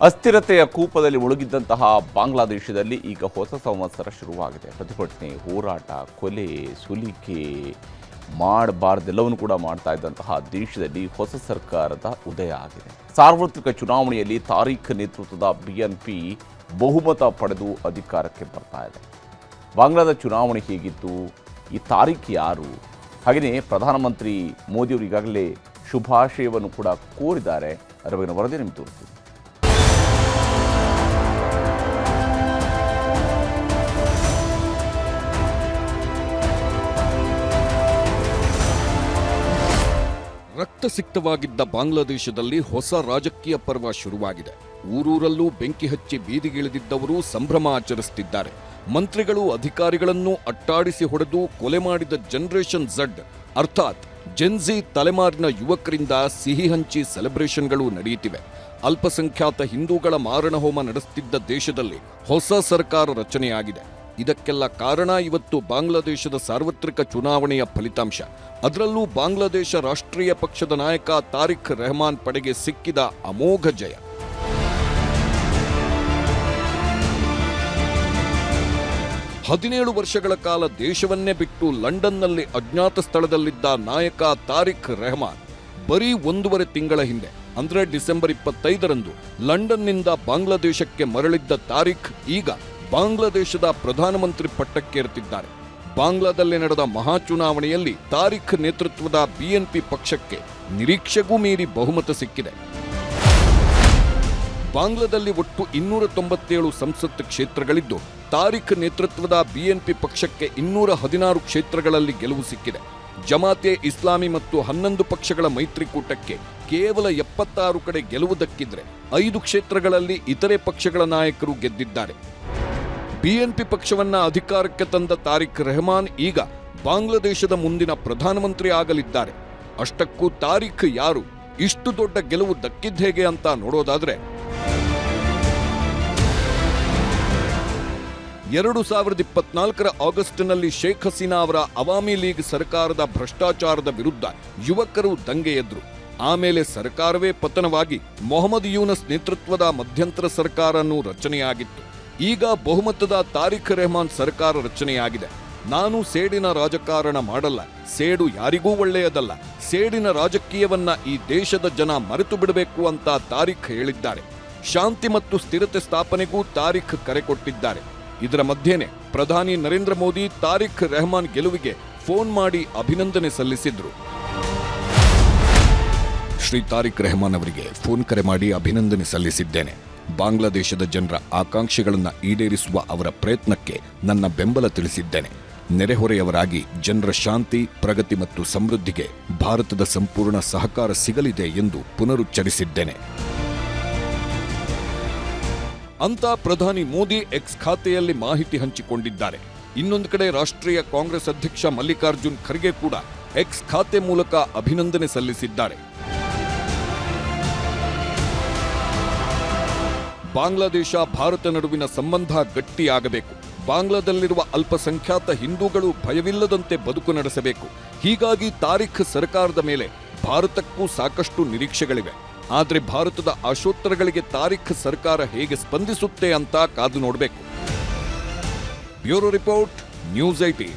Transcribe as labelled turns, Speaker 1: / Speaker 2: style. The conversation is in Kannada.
Speaker 1: ಅಸ್ಥಿರತೆಯ ಕೂಪದಲ್ಲಿ ಮುಳುಗಿದ್ದಂತಹ ಬಾಂಗ್ಲಾದೇಶದಲ್ಲಿ ಈಗ ಹೊಸ ಸಂವತ್ಸರ ಶುರುವಾಗಿದೆ. ಪ್ರತಿಭಟನೆ, ಹೋರಾಟ, ಕೊಲೆ, ಸುಲಿಗೆ ಮಾಡಬಾರ್ದೆಲ್ಲವನ್ನು ಕೂಡ ಮಾಡ್ತಾ ಇದ್ದಂತಹ ದೇಶದಲ್ಲಿ ಹೊಸ ಸರ್ಕಾರದ ಉದಯ ಆಗಿದೆ. ಸಾರ್ವತ್ರಿಕ ಚುನಾವಣೆಯಲ್ಲಿ ತಾರೀಖ್ ನೇತೃತ್ವದ BNP ಬಹುಮತ ಪಡೆದು ಅಧಿಕಾರಕ್ಕೆ ಬರ್ತಾ ಇದೆ. ಬಾಂಗ್ಲಾದ ಚುನಾವಣೆ ಹೇಗಿತ್ತು, ಈ ತಾರೀಖ್ ಯಾರು, ಹಾಗೆಯೇ ಪ್ರಧಾನಮಂತ್ರಿ ಮೋದಿಯವರು ಈಗಾಗಲೇ ಶುಭಾಶಯವನ್ನು ಕೂಡ ಕೋರಿದ್ದಾರೆ. ಅದರ ಬಗ್ಗೆ ವರದಿ ನಿಮಗೆ ತೋರಿಸ್ತೀವಿ.
Speaker 2: ರಕ್ತಸಿಕ್ತವಾಗಿದ್ದ ಬಾಂಗ್ಲಾದೇಶದಲ್ಲಿ ಹೊಸ ರಾಜಕೀಯ ಪರ್ವ ಶುರುವಾಗಿದೆ. ಊರೂರಲ್ಲೂ ಬೆಂಕಿ ಹಚ್ಚಿ ಬೀದಿಗಿಳಿದಿದ್ದವರು ಸಂಭ್ರಮ ಆಚರಿಸುತ್ತಿದ್ದಾರೆ. ಮಂತ್ರಿಗಳು ಅಧಿಕಾರಿಗಳನ್ನು ಅಟ್ಟಾಡಿಸಿ ಹೊಡೆದು ಕೊಲೆ ಮಾಡಿದ ಜನರೇಷನ್ ಝಡ್ ಅರ್ಥಾತ್ ಜೆನ್ಜಿ ತಲೆಮಾರಿನ ಯುವಕರಿಂದ ಸಿಹಿ ಹಂಚಿ ಸೆಲೆಬ್ರೇಷನ್ಗಳು ನಡೆಯುತ್ತಿವೆ. ಅಲ್ಪಸಂಖ್ಯಾತ ಹಿಂದೂಗಳ ಮಾರಣಹೋಮ ನಡೆಸುತ್ತಿದ್ದ ದೇಶದಲ್ಲಿ ಹೊಸ ಸರ್ಕಾರ ರಚನೆಯಾಗಿದೆ. ಇದಕ್ಕೆಲ್ಲ ಕಾರಣ ಇವತ್ತು ಬಾಂಗ್ಲಾದೇಶದ ಸಾರ್ವತ್ರಿಕ ಚುನಾವಣೆಯ ಫಲಿತಾಂಶ. ಅದರಲ್ಲೂ ಬಾಂಗ್ಲಾದೇಶ ರಾಷ್ಟ್ರೀಯ ಪಕ್ಷದ ನಾಯಕ ತಾರಿಕ್ ರೆಹಮಾನ್ ಪಡೆಗೆ ಸಿಕ್ಕಿದ ಅಮೋಘ ಜಯ. ಹದಿನೇಳು ವರ್ಷಗಳ ಕಾಲ ದೇಶವನ್ನೇ ಬಿಟ್ಟು ಲಂಡನ್ನಲ್ಲಿ ಅಜ್ಞಾತ ಸ್ಥಳದಲ್ಲಿದ್ದ ನಾಯಕ ತಾರಿಕ್ ರೆಹಮಾನ್ ಬರೀ 1.5 ತಿಂಗಳ ಹಿಂದೆ ಅಂದ್ರೆ ಡಿಸೆಂಬರ್ 25ರಂದು ಲಂಡನ್ನಿಂದ ಬಾಂಗ್ಲಾದೇಶಕ್ಕೆ ಮರಳಿದ್ದ ತಾರಿಕ್ ಈಗ ಬಾಂಗ್ಲಾದೇಶದ ಪ್ರಧಾನಮಂತ್ರಿ ಪಟ್ಟಕ್ಕೇರುತ್ತಿದ್ದಾರೆ. ಬಾಂಗ್ಲಾದಲ್ಲಿ ನಡೆದ ಮಹಾಚುನಾವಣೆಯಲ್ಲಿ ತಾರಿಕ್ ನೇತೃತ್ವದ BNP ಪಕ್ಷಕ್ಕೆ ನಿರೀಕ್ಷೆಗೂ ಮೀರಿ ಬಹುಮತ ಸಿಕ್ಕಿದೆ. ಬಾಂಗ್ಲಾದಲ್ಲಿ ಒಟ್ಟು 297 ಸಂಸತ್ ಕ್ಷೇತ್ರಗಳಿದ್ದು ತಾರಿಕ್ ನೇತೃತ್ವದ BNP ಪಕ್ಷಕ್ಕೆ 216 ಕ್ಷೇತ್ರಗಳಲ್ಲಿ ಗೆಲುವು ಸಿಕ್ಕಿದೆ. ಜಮಾತೆ ಇಸ್ಲಾಮಿ ಮತ್ತು 11 ಪಕ್ಷಗಳ ಮೈತ್ರಿಕೂಟಕ್ಕೆ ಕೇವಲ 76 ಕಡೆ ಗೆಲುವು ದಕ್ಕಿದ್ರೆ 5 ಕ್ಷೇತ್ರಗಳಲ್ಲಿ ಇತರೆ ಪಕ್ಷಗಳ ನಾಯಕರು ಗೆದ್ದಿದ್ದಾರೆ. BNP ಪಕ್ಷವನ್ನ ಅಧಿಕಾರಕ್ಕೆ ತಂದ ತಾರಿಕ್ ರೆಹಮಾನ್ ಈಗ ಬಾಂಗ್ಲಾದೇಶದ ಮುಂದಿನ ಪ್ರಧಾನಮಂತ್ರಿ ಆಗಲಿದ್ದಾರೆ. ಅಷ್ಟಕ್ಕೂ ತಾರಿಕ್ ಯಾರು, ಇಷ್ಟು ದೊಡ್ಡ ಗೆಲುವು ದಕ್ಕಿದ್ದೇಗೆ ಅಂತ ನೋಡೋದಾದ್ರೆ 2024ರ ಆಗಸ್ಟ್ನಲ್ಲಿ ಶೇಖ್ ಹಸೀನಾ ಅವರ ಅವಾಮಿ ಲೀಗ್ ಸರ್ಕಾರದ ಭ್ರಷ್ಟಾಚಾರದ ವಿರುದ್ಧ ಯುವಕರು ದಂಗೆ ಎದ್ರು. ಆಮೇಲೆ ಸರ್ಕಾರವೇ ಪತನವಾಗಿ ಮೊಹಮ್ಮದ್ ಯೂನಸ್ ನೇತೃತ್ವದ ಮಧ್ಯಂತರ ಸರ್ಕಾರನೂ ರಚನೆಯಾಗಿತ್ತು. ಈಗ ಬಹುಮತದ ತಾರಿಕ್ ರೆಹಮಾನ್ ಸರ್ಕಾರ ರಚನೆಯಾಗಿದೆ. ನಾನು ಸೇಡಿನ ರಾಜಕಾರಣ ಮಾಡಲ್ಲ, ಸೇಡು ಯಾರಿಗೂ ಒಳ್ಳೆಯದಲ್ಲ, ಸೇಡಿನ ರಾಜಕೀಯವನ್ನ ಈ ದೇಶದ ಜನ ಮರೆತು ಬಿಡಬೇಕು ಅಂತ ತಾರಿಕ್ ಹೇಳಿದ್ದಾರೆ. ಶಾಂತಿ ಮತ್ತು ಸ್ಥಿರತೆ ಸ್ಥಾಪನೆಗೂ ತಾರಿಕ್ ಕರೆ ಕೊಟ್ಟಿದ್ದಾರೆ. ಇದರ ಮಧ್ಯೆನೇ ಪ್ರಧಾನಿ ನರೇಂದ್ರ ಮೋದಿ ತಾರಿಕ್ ರೆಹಮಾನ್ ಗೆಲುವಿಗೆ ಫೋನ್ ಮಾಡಿ ಅಭಿನಂದನೆ ಸಲ್ಲಿಸಿದ್ರು. ಶ್ರೀ ತಾರಿಕ್ ರೆಹಮಾನ್ ಅವರಿಗೆ ಫೋನ್ ಕರೆ ಮಾಡಿ ಅಭಿನಂದನೆ ಸಲ್ಲಿಸಿದ್ದೇನೆ. ಬಾಂಗ್ಲಾದೇಶದ ಜನರ ಆಕಾಂಕ್ಷೆಗಳನ್ನು ಈಡೇರಿಸುವ ಅವರ ಪ್ರಯತ್ನಕ್ಕೆ ನನ್ನ ಬೆಂಬಲ ತಿಳಿಸಿದ್ದೇನೆ. ನೆರೆಹೊರೆಯವರಾಗಿ ಜನರ ಶಾಂತಿ, ಪ್ರಗತಿ ಮತ್ತು ಸಮೃದ್ಧಿಗೆ ಭಾರತದ ಸಂಪೂರ್ಣ ಸಹಕಾರ ಸಿಗಲಿದೆ ಎಂದು ಪುನರುಚ್ಚರಿಸಿದ್ದೇನೆ ಅಂತ ಪ್ರಧಾನಿ ಮೋದಿ ಎಕ್ಸ್ ಖಾತೆಯಲ್ಲಿ ಮಾಹಿತಿ ಹಂಚಿಕೊಂಡಿದ್ದಾರೆ. ಇನ್ನೊಂದು ಕಡೆ ರಾಷ್ಟ್ರೀಯ ಕಾಂಗ್ರೆಸ್ ಅಧ್ಯಕ್ಷ ಮಲ್ಲಿಕಾರ್ಜುನ್ ಖರ್ಗೆ ಕೂಡ ಎಕ್ಸ್ ಖಾತೆ ಮೂಲಕ ಅಭಿನಂದನೆ ಸಲ್ಲಿಸಿದ್ದಾರೆ. ಬಾಂಗ್ಲಾದೇಶ ಭಾರತ ನಡುವಿನ ಸಂಬಂಧ ಗಟ್ಟಿಯಾಗಬೇಕು. ಬಾಂಗ್ಲಾದಲ್ಲಿರುವ ಅಲ್ಪಸಂಖ್ಯಾತ ಹಿಂದೂಗಳು ಭಯವಿಲ್ಲದಂತೆ ಬದುಕು ನಡೆಸಬೇಕು. ಹೀಗಾಗಿ ತಾರಿಕ್ ಸರ್ಕಾರದ ಮೇಲೆ ಭಾರತಕ್ಕೂ ಸಾಕಷ್ಟು ನಿರೀಕ್ಷೆಗಳಿವೆ. ಆದರೆ ಭಾರತದ ಆಶೋತ್ತರಗಳಿಗೆ ತಾರಿಕ್ ಸರ್ಕಾರ ಹೇಗೆ ಸ್ಪಂದಿಸುತ್ತೆ ಅಂತ ಕಾದು ನೋಡಬೇಕು. Bureau report, news 18.